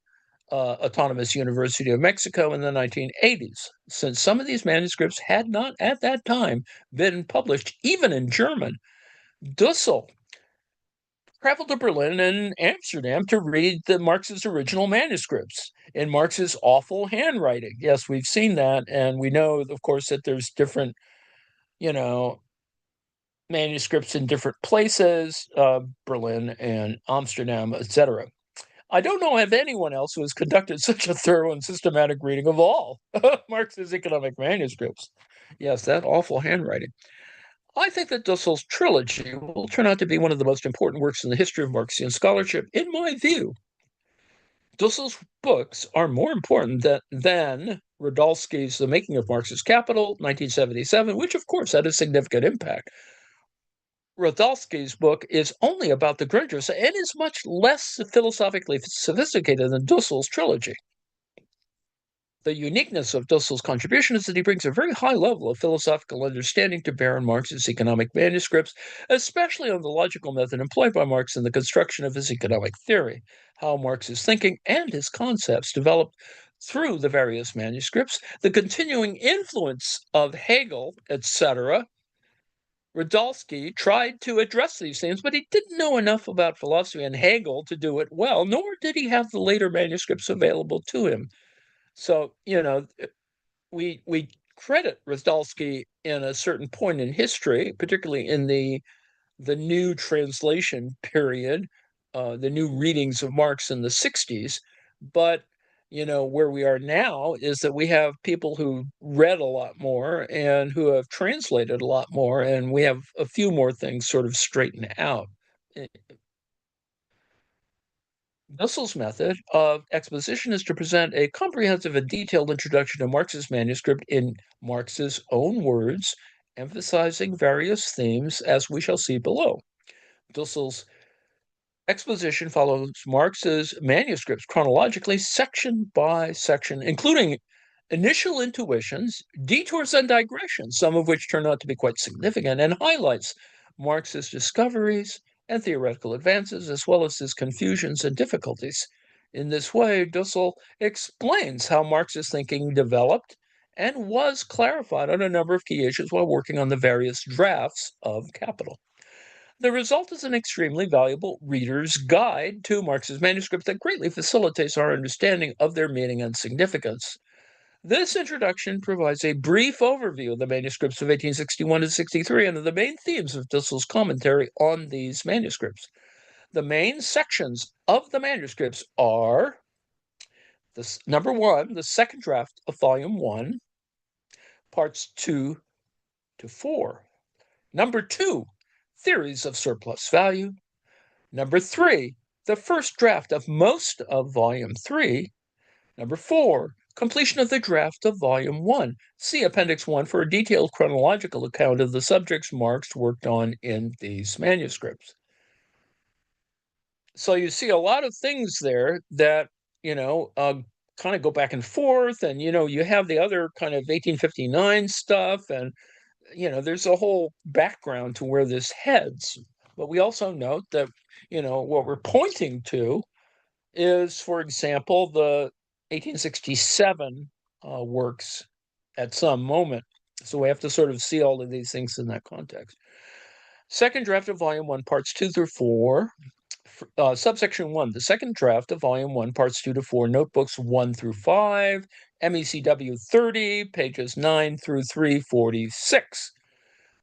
Autonomous University of Mexico in the 1980s, since some of these manuscripts had not at that time been published, even in German. Dussel traveled to Berlin and Amsterdam to read Marx's original manuscripts in Marx's awful handwriting. Yes, we've seen that, and we know, of course, that there's different, manuscripts in different places, Berlin and Amsterdam, etc. I don't know of anyone else who has conducted such a thorough and systematic reading of all Marx's economic manuscripts. Yes, that awful handwriting. I think that Dussel's trilogy will turn out to be one of the most important works in the history of Marxian scholarship, in my view. Dussel's books are more important than Radulski's The Making of Marx's Capital, 1977, which of course had a significant impact. Radulski's book is only about the Grundrisse and is much less philosophically sophisticated than Dussel's trilogy. The uniqueness of Dussel's contribution is that he brings a very high level of philosophical understanding to bear on Marx's economic manuscripts, especially on the logical method employed by Marx in the construction of his economic theory, how Marx's thinking and his concepts developed through the various manuscripts, the continuing influence of Hegel, etc. Radulski tried to address these things, but he didn't know enough about philosophy and Hegel to do it well, nor did he have the later manuscripts available to him. So, we credit Radulski in a certain point in history, particularly in the new translation period, the new readings of Marx in the 60s. But, where we are now is that we have people who read a lot more and who have translated a lot more, and we have a few more things sort of straightened out. Dussel's method of exposition is to present a comprehensive and detailed introduction to Marx's manuscript in Marx's own words, emphasizing various themes, as we shall see below. Dussel's exposition follows Marx's manuscripts chronologically, section by section, including initial intuitions, detours, and digressions, some of which turn out to be quite significant, and highlights Marx's discoveries and theoretical advances, as well as his confusions and difficulties. In this way, Dussel explains how Marxist thinking developed and was clarified on a number of key issues while working on the various drafts of Capital. The result is an extremely valuable reader's guide to Marx's manuscripts that greatly facilitates our understanding of their meaning and significance. This introduction provides a brief overview of the manuscripts of 1861 to 63 and of the main themes of Dussel's commentary on these manuscripts. The main sections of the manuscripts are number one, the second draft of volume 1, parts 2 to 4. Number 2, theories of surplus value. Number 3, the first draft of most of volume 3. Number 4, completion of the draft of volume 1. See Appendix 1 for a detailed chronological account of the subjects Marx worked on in these manuscripts. So you see a lot of things there that, kind of go back and forth, and, you have the other kind of 1859 stuff, and, there's a whole background to where this heads. But we also note that, what we're pointing to is, for example, the 1867 works at some moment. So we have to sort of see all of these things in that context. Second draft of volume 1, parts 2 through 4. Subsection 1, the second draft of volume 1, parts 2 to 4, notebooks 1 through 5, MECW 30, pages 9 through 346.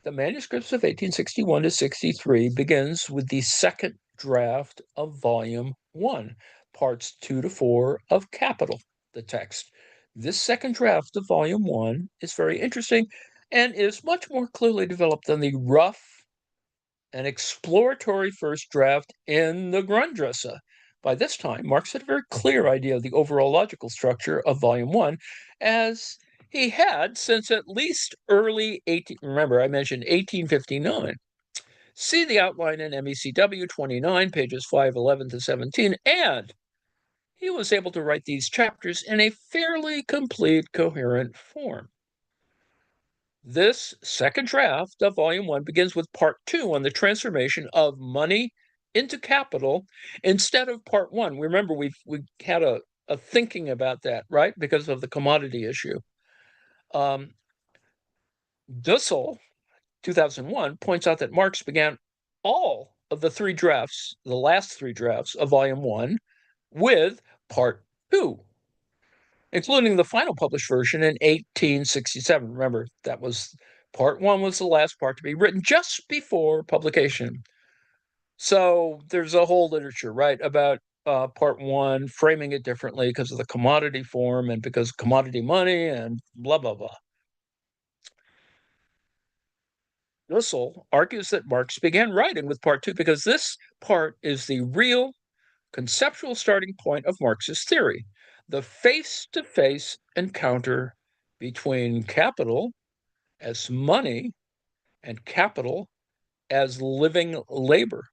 The manuscripts of 1861 to 63 begins with the second draft of volume 1, parts 2 to 4 of Capital, the text. This second draft of volume 1 is very interesting and is much more clearly developed than the rough and exploratory first draft in the Grundrisse. By this time, Marx had a very clear idea of the overall logical structure of volume 1, as he had since at least early 18, remember I mentioned 1859. See the outline in MECW 29, pages 511 to 17, and he was able to write these chapters in a fairly complete, coherent form. This second draft of volume 1 begins with part 2 on the transformation of money into capital instead of part 1. Remember, we had a thinking about that, right? Because of the commodity issue. Dussel, 2001, points out that Marx began all of the three drafts, the last three drafts of volume 1, with part 2, including the final published version in 1867. Remember, that was part 1 was the last part to be written just before publication. So there's a whole literature, right, about part 1, framing it differently because of the commodity form and because of commodity money and blah, blah, blah. Dussel argues that Marx began writing with part 2 because this part is the real conceptual starting point of Marx's theory, the face-to-face encounter between capital as money and capital as living labor.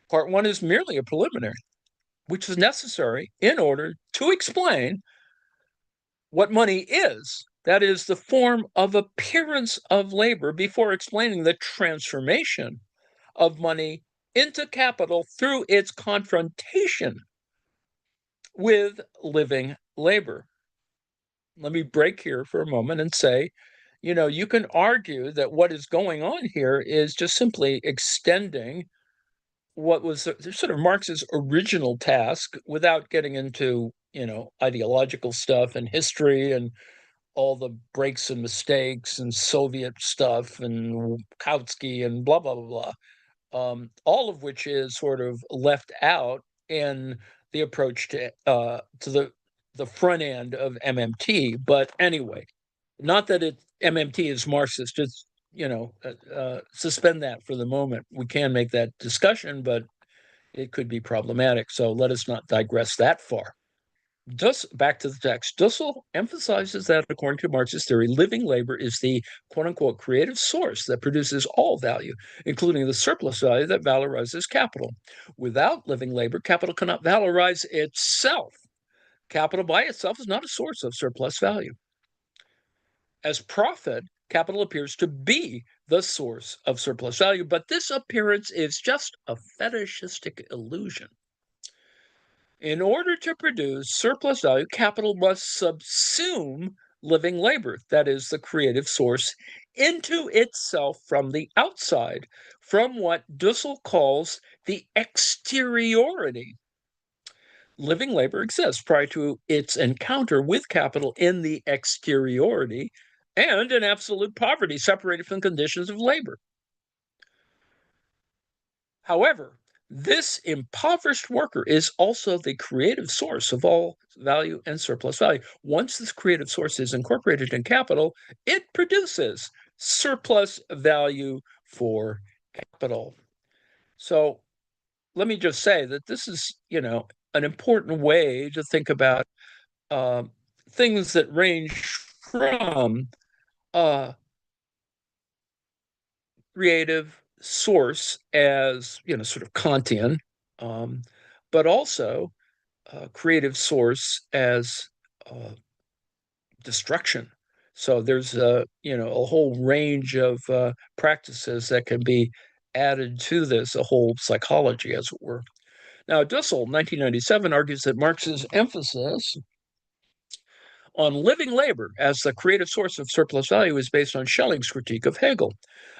Part 1 is merely a preliminary, which is necessary in order to explain what money is. That is the form of appearance of labor before explaining the transformation of money into capital through its confrontation with living labor. Let me break here for a moment and say, you can argue that what is going on here is just simply extending what was sort of Marx's original task without getting into, ideological stuff and history and all the breaks and mistakes and Soviet stuff and Kautsky and blah, blah, blah, blah. All of which is sort of left out in the approach to the front end of MMT. But anyway, not that MMT is Marxist, just, suspend that for the moment. We can make that discussion, but it could be problematic. So let us not digress that far. Back to the text. Dussel emphasizes that, according to Marx's theory, living labor is the quote-unquote creative source that produces all value, including the surplus value that valorizes capital. Without living labor, capital cannot valorize itself. Capital by itself is not a source of surplus value. As profit, capital appears to be the source of surplus value, but this appearance is just a fetishistic illusion. In order to produce surplus value, capital must subsume living labor, that is, the creative source, into itself from the outside, from what Dussel calls the exteriority. Living labor exists prior to its encounter with capital in the exteriority and in absolute poverty, separated from conditions of labor. However, this impoverished worker is also the creative source of all value and surplus value. Once this creative source is incorporated in capital, it produces surplus value for capital. So let me just say that this is, an important way to think about uh, things that range from creative source as, sort of Kantian, but also creative source as destruction. So there's a whole range of practices that can be added to this, a whole psychology, as it were. Now, Dussel, 1997, argues that Marx's emphasis on living labor as the creative source of surplus value is based on Schelling's critique of Hegel.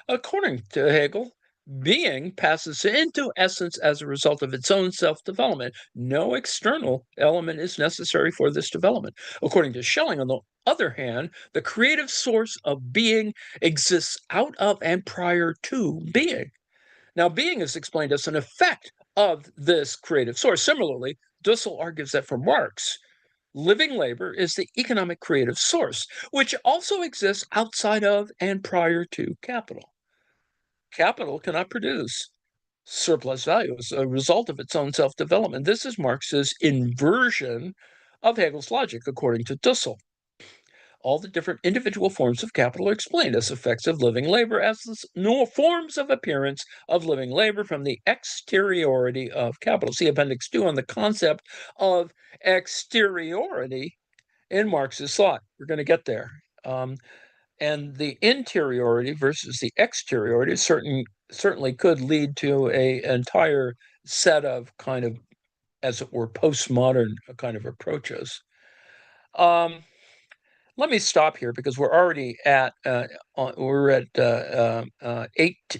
According to Hegel, being passes into essence as a result of its own self-development. No external element is necessary for this development. According to Schelling, on the other hand, the creative source of being exists out of and prior to being. Now, being is explained as an effect of this creative source. Similarly, Dussel argues that for Marx, living labor is the economic creative source, which also exists outside of and prior to capital. Capital cannot produce surplus value as a result of its own self-development. This is Marx's inversion of Hegel's logic, according to Dussel. All the different individual forms of capital are explained as effects of living labor, as no forms of appearance of living labor from the exteriority of capital. See Appendix 2 on the concept of exteriority in Marx's thought. We're going to get there. And the interiority versus the exteriority certainly could lead to an entire set of kind of, as it were, postmodern kind of approaches. Let me stop here because we're already at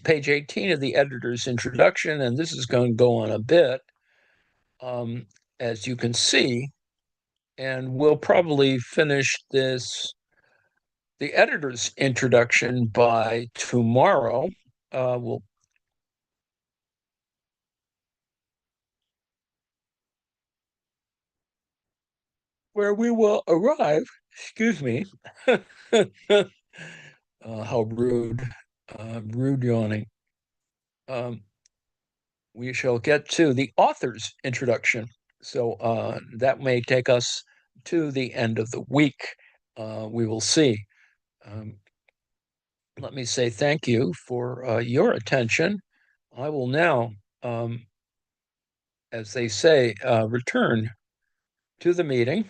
page 18 of the editor's introduction, and this is going to go on a bit, as you can see, and we'll probably finish the editor's introduction by tomorrow. Where we will arrive, excuse me, how rude, rude yawning. We shall get to the author's introduction. So that may take us to the end of the week. We will see. Let me say thank you for your attention. I will now, as they say, return to the meeting.